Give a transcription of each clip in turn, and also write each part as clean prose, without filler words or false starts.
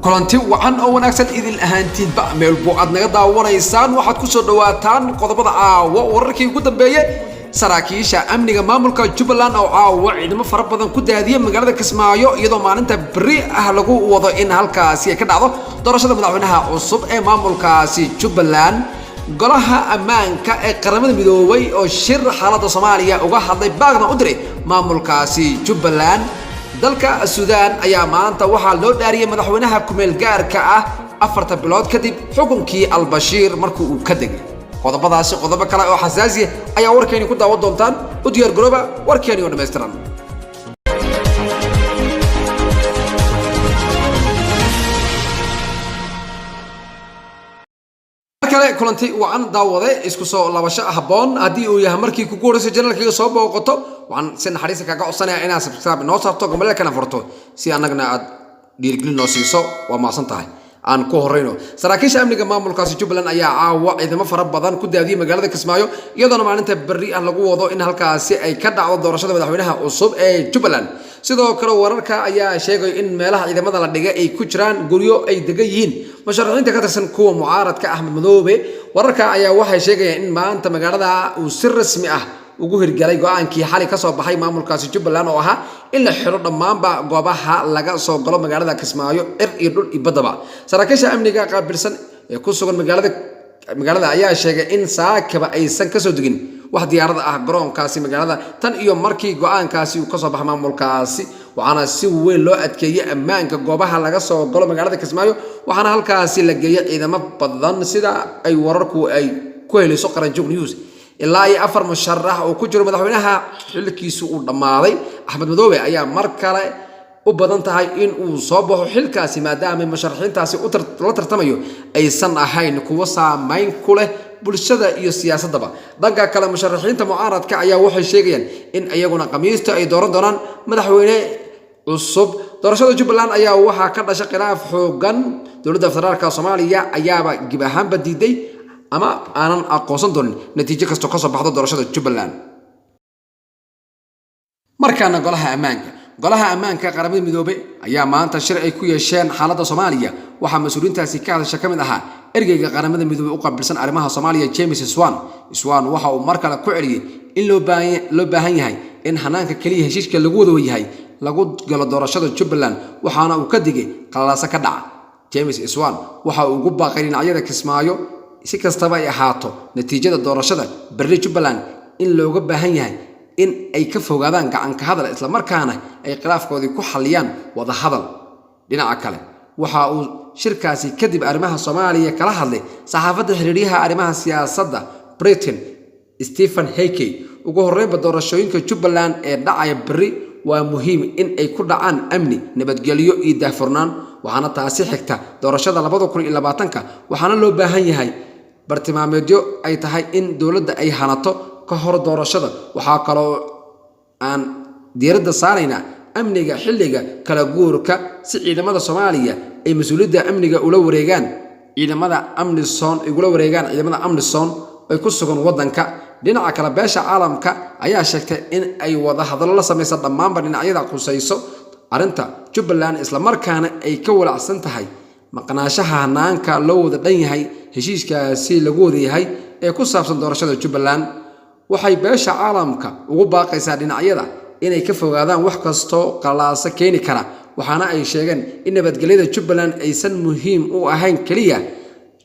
kulanti wacan oo wanaagsan idin ahaantiinba meel buu aad naga daawanaysaan waxaad ku soo dhawaataan qodobada wararkii ugu dambeeyay saraakiisha amniga maamulka Jubbaland oo ciidamo fara badan ku daadiyay magaalada Kismaayo iyadoo maalinta bari lagu wado in halkaasi ay ka dhacdo doorashada madaxweynaha cusub ee maamulkaasi Jubbaland golaha ammaanka ee qaramada midoobay oo shir xaaladda Soomaaliya uga hadlay baaqna u diray maamulkaasi Jubbaland dalka Suudaan ayaa maanta waxa loo dhaariyay madaxweynaha kumeel gaarka ah 4 bilood kadib xukunkii al-Bashir markuu uu ka degay qodobadaasi qodobo kale oo xasaasi ah ayaa warkeeni ku daawan doontaan u diyaar garooba warkeeni oo dhameystiran kulanti wacan daawade isku soo laabasho haboon hadii uu yahay markii ku guurayso channelkiga soo booqato waxaan si naxariis kaga codsanaya inaad subscribe noo saarto gomaleelkana furto si anagna aad dhiirigelin noo siiso waa maasan tahay aan ku horeyno saraakiisha amniga maamulkaasi Jubbaland ayaa caawa ciidamo fara badan ku daadiyay magaalada Kismaayo iyadoo maalinta bari lagu wado in halkaasi ay ka dhacdo doorashada madaxweynaha cusub ee Jubbaland sidoo kale wararka ayaa sheegay in meelaha ciidamada la dhigay ay ku jiraan guryo ay degan yihiin musharaxiinta ka tirsan kuwa mucaaradka Axmed Madoobe wararka ayaa waxay sheegayaan in maanta magaalada uu si rasmi ah ugu hirgalay go'aankii xalay ka soo baxay maamulkaasi Jubbaland oo ahaa in la xiro dhammaanba goobaha laga soo galo magaalada Kismaayo iyo dhul ibadaba saraakiisha amniga qaabilsan ee ku sugan magaalada ayaa sheegay in saakaba aysan ka soo degin wax diyaarada ah garoonkaasi magaalada tan iyo markii go'aankaasi uu ka soo baxay maamulkaasi waxaana si weyn loo adkeeyay ammaanka goobaha laga soo galo magaalada Kismaayo waxaana halkaasi la geeyay ciidamo badan sida ay wararku ay ku helayso qaranjoog news ilaa ay 4 musharax oo ku jiro madaxweynaha xilkiisu uu dhamaaday Axmed Madoobe ayaa mar kale u badan tahay in uu soo baxo xilkaasi maadaama musharaxiintaasi la tartamayo aysan ahayn kuwa saameyn ku leh bulshada iyo siyaasadaba dhanka kale musharaxiinta mucaaradka ayaa waxay sheegayaan in ayaguna qamiista ay dooran doonaan madaxweyne cusub doorashada Jubbaland ayaa waxa ka dhashay khilaaf xoogan dowladda federaalka Soomaaliya ayaaba gib ahaanba diiday ama aanan aqoonsan doonin natiijo kasta ka soo baxdo doorashada Jubbaland markaana golaha ammaanka qaramada midoobay ayaa maanta shir ay ku yeesheen xaaladda Soomaaliya waxa mas'uuliyiintaasi ka hadashay kamid ahaa ergeyga qaramada midoobay u qaabilsan arrimaha Soomaaliya James Swan waxa uu mar kale ku celiyay in loo baahan yahay in hanaanka kaliya heshiiska lagu wada yahay lagu galo doorashada Jubbaland waxaana uu ka digay qalalaasa ka dhaca James Swan waxa uu ugu baaqay dhinacyada Kismaayo si kastaba ay ahaato natiijada doorashada bari Jubbaland in looga baahan yahay in ay ka fogaadaan gacan ka hadal isla markaana ay khilaafkoodii ku xaliyaan wada hadal dhinaca kale waxa uu shirkaasi kadib arrimaha Soomaaliya kala hadlay saxaafadda xiriiriyaha arrimaha siyaasadda Britain Stephen Heike ugu horreynba doorashooyinka Jubbaland ee dhacaya bari waa muhiim in ay ku dhacaan amni nabadgelyo iyo daahfurnaan waxaana taasi xigta doorashada 2020 waxaana loo baahan yahay bartilmaameedyo ay tahay in dawladda ay hanato ka hor doorashada waxa kale oo aan diiradda saarayna amniga xilliga kala guurka si ciidamada Soomaaliya ay mas'uuliyadda amniga ula wareegaan ciidamada Amnisoon ay ku sugan wadanka dhinaca kala beesha caalamka ayaa sheegtay in ay wada hadallo la sameeyay dhammaan dhinacyada qusayso arinta Jubbaland isla markaana ay ka walacsan tahay maqnaashaha hanaanka loo wada dhan yahay heshiiskaasi lagu wada yahay ee ku saabsan doorashada Jubbaland waxay beesha caalamka ugu baaqaysaa dhinacyada inay ka fogaadaan wax kasto qalaasa keeni kara waxaana ay sheegeen in nabadgelyada Jubbaland aysan muhiim u ahayn kaliya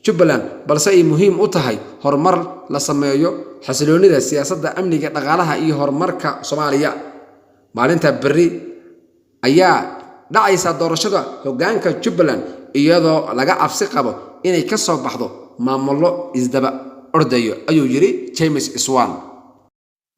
Jubbaland balse ay muhiim u tahay horumar la sameeyo xasiloonida siyaasadda amniga dhaqaalaha iyo horumarka Soomaaliya maalinta bari ayaa dhacaysa doorashada hoggaanka Jubbaland iyadoo laga cabsi qabo inay ka soo baxdo maamullo isdaba ordayo ayuu yiri James Swan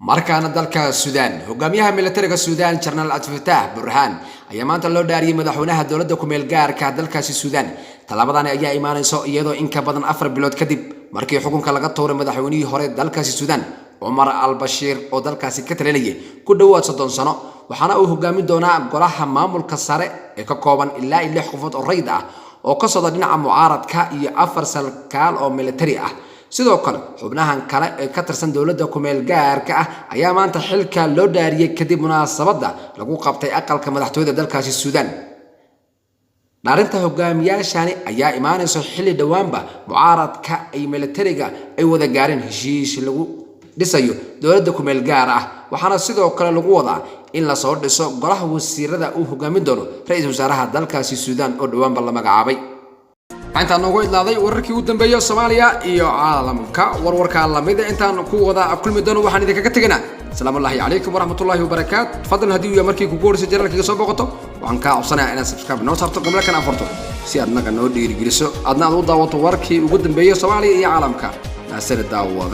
markaana dalka Suudaan hogaamiyaha militariga Suudaan General Abdel Fattah Burhan ayaa maanta loo dhaariyay madaxweynaha dawladda ku meel gaarka dalkaasi Suudaan talabadan ayaa imaanayso iyadoo in ka badan 4 bilood kadib markii xukunka laga tooray madaxweynihii hore dalkaasi Suudaan Omar al-Bashir oo dalkaasi ka talinayay ku dhawaad 30 sano waxaana uu hogaamin doonaa golaha maamulka sare ee ka kooban ilaa 6 qofood oo rayd ah oo ka soo dhinaca mucaaradka iyo 4 sarkaal oo militari ah sidoo kale xubnahan kale ee ka tirsan dawladda ku meel gaarka ah ayaa maanta xilka loo dhaariyay kadib munaasabada lagu qabtay aqalka madaxtooyada dalkaasi Suudaan dhaarinta hogaamiyaashani ayaa imaanaysa xilli dhawaanba mucaaradka ay militariga ay wada gaareen heshiis lagu dhisayo dowladda ku meel gaar ah waxaana sidoo kale lagu wadaa in la soo dhiso golaha wasiirada uu hogaamin doono ra'iisul wasaaraha dalkaasi Suudaan oo dhawaanba la magacaabay inta noogu idlaaday wararkii u dambeeyay Soomaaliya iyo caalamka warwarka lamid intaan ku wada kulmi doono waxaan idinkaga tagnaa السلام الله عليكم ورحمة الله وبركاته تفضل هديو يا مركي كوكور سجل لك يصوب وقته وعن كعصنا أنا سبسكرايب نوصرت قبل كنا فرطو سيادنا كنا ودي رجلسو أدنى ضوضة وطوركي وقدم بيا صوالي يا عالمك ناسر الدعوة